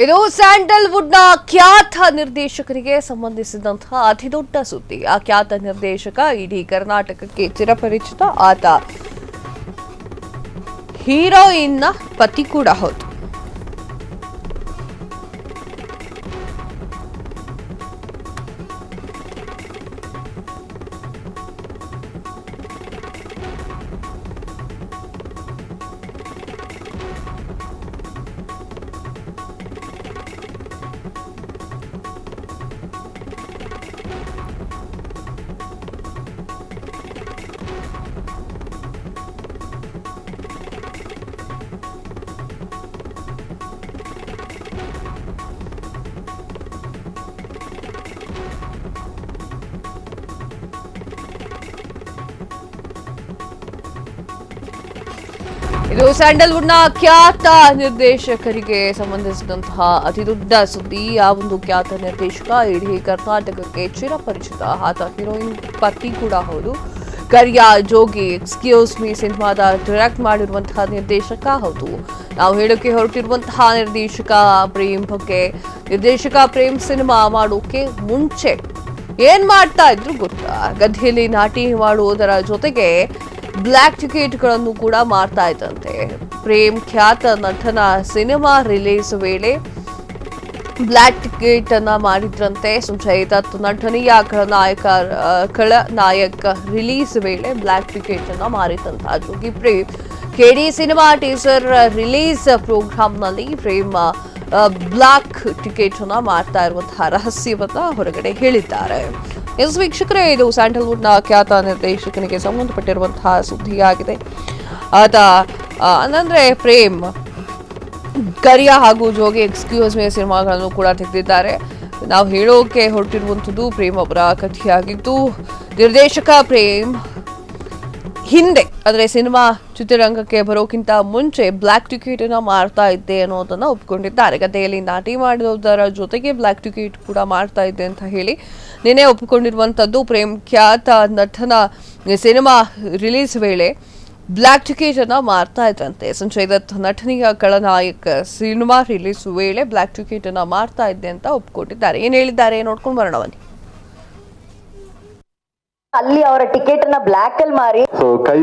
ಇದು ಸ್ಯಾಂಡಲ್ವುಡ್ನ ಖ್ಯಾತ ನಿರ್ದೇಶಕರಿಗೆ ಸಂಬಂಧಿಸಿದಂತಹ ಅತಿದೊಡ್ಡ ಸುದ್ದಿ. ಆ ಖ್ಯಾತ ನಿರ್ದೇಶಕ ಇಡೀ ಕರ್ನಾಟಕಕ್ಕೆ ಚಿರಪರಿಚಿತ. ಆತ ಹೀರೋಯಿನ್ನ ಪತಿ ಕೂಡ ಹೌದು. ಇದು ಸ್ಯಾಂಡಲ್ವುಡ್ನ ಖ್ಯಾತ ನಿರ್ದೇಶಕರಿಗೆ ಸಂಬಂಧಿಸಿದಂತಹ ಅತಿದೊಡ್ಡ ಸುದ್ದಿ. ಆ ಒಂದು ಖ್ಯಾತ ನಿರ್ದೇಶಕ ಇಡೀ ಕರ್ನಾಟಕಕ್ಕೆ ಚಿರಪರಿಚಿತ. ಆತ ಹೀರೋಯಿನ್ ಪತಿ ಕೂಡ ಹೌದು. ಕರಿಯ ಜೋಗಿ ಎಕ್ಸ್ಕ್ಯೂಸ್ ಮೀ ಸಿನಿಮಾದ ಡೈರೆಕ್ಟ್ ಮಾಡಿರುವಂತಹ ನಿರ್ದೇಶಕ ಹೌದು. ನಾವು ಹೇಳೋಕೆ ಹೊರಟಿರುವಂತಹ ನಿರ್ದೇಶಕ ಪ್ರೇಮ್ ಬಗ್ಗೆ. ನಿರ್ದೇಶಕ ಪ್ರೇಮ್ ಸಿನಿಮಾ ಮಾಡೋಕೆ ಮುಂಚೆ ಏನ್ ಮಾಡ್ತಾ ಇದ್ರು ಗೊತ್ತಾ? ಗದ್ದೆಯಲ್ಲಿ ನಾಟಿ ಮಾಡುವುದರ ಜೊತೆಗೆ ಬ್ಲ್ಯಾಕ್ ಟಿಕೆಟ್ಗಳನ್ನು ಕೂಡ ಮಾರ್ತಾ ಇದ್ದಂತೆ. ಪ್ರೇಮ್ ಖ್ಯಾತ ನಟನ ಸಿನಿಮಾ ರಿಲೀಸ್ ವೇಳೆ ಬ್ಲ್ಯಾಕ್ ಟಿಕೆಟ್ ಅನ್ನ ಮಾಡಿದ್ರಂತೆ. ಸಂಜಯ್ ದತ್ ನಟನೆಯ ಖಳನಾಯಕ ರಿಲೀಸ್ ವೇಳೆ ಬ್ಲ್ಯಾಕ್ ಟಿಕೆಟ್ ಅನ್ನ ಮಾರಿದಂತಹ ಜೋಗಿ ಪ್ರೇಮ್ ಕೆಡಿ ಸಿನಿಮಾ ಟೀಸರ್ ರಿಲೀಸ್ ಪ್ರೋಗ್ರಾಂನಲ್ಲಿ ಪ್ರೇಮ್ ಬ್ಲ್ಯಾಕ್ ಟಿಕೆಟ್ ಅನ್ನ ಮಾರ್ತಾ ಇರುವಂತಹ ರಹಸ್ಯವನ್ನ ಹೊರಗಡೆ ಹೇಳಿದ್ದಾರೆ. ಎಸ್ ವೀಕ್ಷಕರೇ, ಇದು ಸ್ಯಾಂಡಲ್ವುಡ್ನ ಖ್ಯಾತ ನಿರ್ದೇಶಕನಿಗೆ ಸಂಬಂಧಪಟ್ಟಿರುವಂತಹ ಸುದ್ದಿಯಾಗಿದೆ. ಆತ ಅಂದ್ರೆ ಪ್ರೇಮ್ ಕರಿಯ ಹಾಗೂ ಜೋಗಿ ಎಕ್ಸ್ಕ್ಯೂಸ್ ಮೀ ಸಿನಿಮಾಗಳನ್ನು ಕೂಡ ತೆಗೆದಿದ್ದಾರೆ. ನಾವು ಹೇಳೋಕೆ ಹೊರಟಿರುವಂಥದ್ದು ಪ್ರೇಮ್ ಅವರ ಕಥೆಯಾಗಿದ್ದು, ನಿರ್ದೇಶಕ ಪ್ರೇಮ್ ಹಿಂದೆ ಅಂದ್ರೆ ಸಿನಿಮಾ ಚಿತ್ರರಂಗಕ್ಕೆ ಬರೋಕ್ಕಿಂತ ಮುಂಚೆ ಬ್ಲ್ಯಾಕ್ ಟಿಕೆಟ್ ಅನ್ನ ಮಾರ್ತಾ ಇದ್ದೆ ಅನ್ನೋದನ್ನ ಒಪ್ಪಿಕೊಂಡಿದ್ದಾರೆ. ಗದ್ದೆಯಲ್ಲಿ ನಾಟಿ ಮಾಡುವುದರ ಜೊತೆಗೆ ಬ್ಲ್ಯಾಕ್ ಟಿಕೆಟ್ ಕೂಡ ಮಾರ್ತಾ ಇದ್ದೆ ಅಂತ ಹೇಳಿ ನಿನ್ನೆ ಒಪ್ಪಿಕೊಂಡಿರುವಂತದ್ದು. ಪ್ರೇಮ್ ಖ್ಯಾತ ನಟನ ಸಿನಿಮಾ ರಿಲೀಸ್ ವೇಳೆ ಬ್ಲ್ಯಾಕ್ ಟಿಕೆಟ್ ಅನ್ನ ಮಾರ್ತಾ ಇದ್ರಂತೆ. ಸಂಜಯ್ ದತ್ ನಟನೆಯ ಖಳನಾಯಕ ಸಿನಿಮಾ ರಿಲೀಸ್ ವೇಳೆ ಬ್ಲ್ಯಾಕ್ ಟಿಕೆಟ್ ಅನ್ನ ಮಾರ್ತಾ ಇದ್ದೆ ಅಂತ ಒಪ್ಪಿಕೊಂಡಿದ್ದಾರೆ. ಏನ್ ಹೇಳಿದ್ದಾರೆ ನೋಡ್ಕೊಂಡು ಬರೋಣ ಬನ್ನಿ. ಅಲ್ಲಿ ಅವರ ಟಿಕೆಟ್ ಅನ್ನ ಬ್ಲಾಕ್ ಅಲ್ಲಿ ಮಾರಿ ಕೈ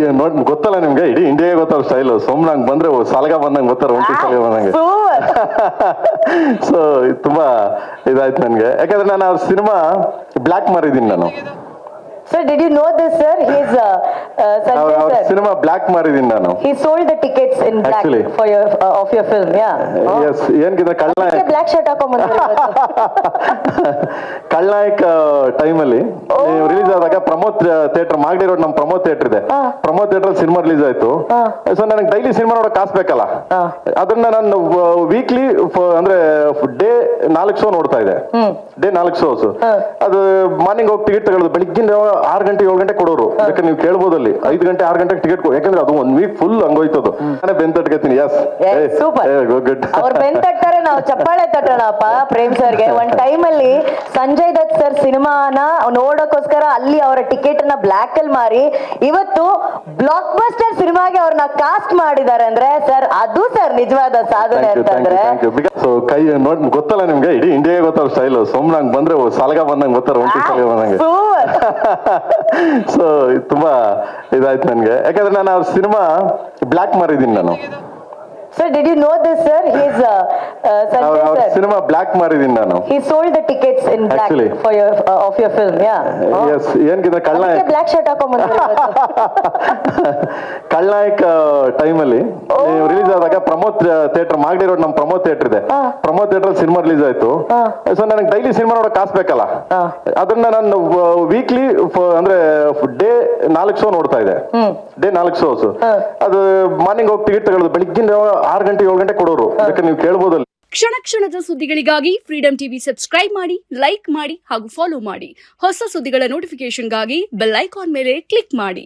ಗೊತ್ತಲ್ಲ ನಿಮ್ಗೆ, ಇಡೀ ಇಂಡಿಯಾ ಗೊತ್ತಲ್ಲ ಸ್ಟೈಲ್. ಸೋಮ್ನಂಗ್ ಬಂದ್ರೆ ಸಲಗ ಬಂದಂಗೆ ಗೊತ್ತಾರ, ಒಂಟಿ ಸಲಗ ಬಂದಂಗೆ. ಸೊ ತುಂಬಾ ಇದಾಯ್ತು ನನ್ಗೆ, ಯಾಕಂದ್ರೆ ನಾನು ಅವ್ರ ಸಿನಿಮಾ ಬ್ಲಾಕ್ ಮಾರಿದೀನಿ ನಾನು. Sir, did you know this, sir? He's Sanjay sir. Cinema black maridin nanu. He sold the tickets in black actually for your of your film, yeah. Yes, yen kida Khalnayak black shirt ಹಾಕೊಂಡ್ಬಂದ್ರೆ Khalnayak time ಅಲ್ಲಿ release ಆದಾಗ Pramod theatre Magadi road, ನಮ್ಮ Pramod theatre ಇದೆ. Pramod theatre ಅಲ್ಲಿ cinema release ಆಯ್ತು. So ನನಗೆ daily cinema ನೋಡೋಕೆ ಕಾಸು ಬೇಕಲ್ಲ, ಅದನ್ನ ನಾನು ವೀಕ್ಲಿ ಅಂದ್ರೆ ಡೇ 4 ಶೋ ನೋಡ್ತಾ ಇದ್ದೆ. Day 4 shows. ಅದು ಮಾರ್ನಿಂಗ್ ಹೋಗಿ ಟಿಕೆಟ್ ತಗೊಳ್ಳೋದು, ಬೆಳಿಗ್ಗೆ 6 ಗಂಟೆ 7 ಗಂಟೆ ಕೊಡೋರು. ಯಾಕಂದ್ರೆ ನೀವು ಕೇಳ್ಬೋದು ಅಲ್ಲಿ 5 ಗಂಟೆ 6 ಗಂಟೆಗೆ ಟಿಕೆಟ್ ಕೊಡು, ಯಾಕಂದ್ರೆ ಅದು 1 ವೀಕ್ ಫುಲ್ ಹಂಗೋಯ್ತದು. ನಾನೇ ಬೆಂತಟ್ಕತೀನಿ. ಎಸ್ ಸೂಪರ್, ಅವ್ರು ಬೆಂತಟ್ಟಾರೆ, ನಾವು ಚಪ್ಪಾಳೆ ತಟ್ಟೋಣಪ್ಪ ಪ್ರೇಮ್ ಸರ್ಗೆ. ಒಂದ್ ಟೈಮ್ ಅಲ್ಲಿ ಸಂಜಯ್ ದತ್ ಸರ್ ಸಿನಿಮಾನ ನೋಡೋಕೋಸ್ಕರ ಅಲ್ಲಿ ಅವರ ಟಿಕೆಟ್ ಅನ್ನ ಬ್ಲಾಕ್ ಅಲ್ಲಿ ಮಾರಿ ಇವತ್ತು ಬ್ಲಾಕ್ ಬಸ್ಟರ್ ಸಿನಿಮಾಗೆ ಅವ್ರನ್ನ ಕಾಸ್ಟ್ ಮಾಡಿದ್ದಾರೆ ಅಂದ್ರೆ ಸರ್, ಅದು ಸರ್ ನಿಜವಾದ ಸಾಧನೆ ಅಂತಂದ್ರೆ. ಸೊ ಕೈ ಗೊತ್ತಲ್ಲ ನಿಮ್ಗೆ, ಇಡೀ ಇಂಡಿಯಾ ಗೊತ್ತಲ್ಲ ಸ್ಟೈಲ್. ಸೋಮ್ನಂಗ್ ಬಂದ್ರೆ ಸಲಗ ಬಂದಂಗೆ ಗೊತ್ತಾರ, ಒಂಟಿ ಸಲಗ ಬಂದಂಗೆ. ಸೊ ತುಂಬಾ ಇದಾಯ್ತು ನನ್ಗೆ, ಯಾಕಂದ್ರೆ ನಾನು ಅವ್ರ ಸಿನಿಮಾ ಬ್ಲಾಕ್ ಮಾರಿದೀನಿ ನಾನು. Sir, did you know this, sir? He's Sanjay sir. Cinema black maridin nanu. He sold the tickets in black actually for your of your film, yeah. Yes, yen kida Khalnayak black shirt ಹಾಕೊಂಡ್ಬಂದ್ರೆ Khalnayak time ಅಲ್ಲಿ release ಆದಾಗ Pramod theatre Magadi road, ನಮ್ಮ Pramod theatre ಇದೆ. Pramod theatre ಅಲ್ಲಿ cinema release ಆಯ್ತು. So ನನಗೆ daily cinema ನೋಡೋಕೆ ಕಾಸು ಬೇಕಲ್ಲ, ಅದನ್ನ ನಾನು ವೀಕ್ಲಿ ಅಂದ್ರೆ ಡೇ 4 ಶೋ ನೋಡ್ತಾ ಇದ್ದೆ. Day 4 shows. ಅದು ಮಾರ್ನಿಂಗ್ ಹೋಗಿ ಟಿಕೆಟ್ ತಗೊಳ್ಳೋದು, ಬೆಳಿಗ್ಗೆ 6 ಗಂಟೆ 7 ಗಂಟೆ ಕೊಡೋರು. ಯಾಕಂದ್ರೆ ನೀವು ಕೇಳ್ಬೋದು. ಕ್ಷಣ ಕ್ಷಣದ ಸುದ್ದಿಗಳಿಗಾಗಿ ಫ್ರೀಡಂ ಟಿವಿ ಸಬ್ಸ್ಕ್ರೈಬ್ ಮಾಡಿ, ಲೈಕ್ ಮಾಡಿ ಹಾಗೂ ಫಾಲೋ ಮಾಡಿ. ಹೊಸ ಸುದ್ದಿಗಳ ನೋಟಿಫಿಕೇಶನ್ಗಾಗಿ ಬೆಲ್ ಐಕಾನ್ ಮೇಲೆ ಕ್ಲಿಕ್ ಮಾಡಿ.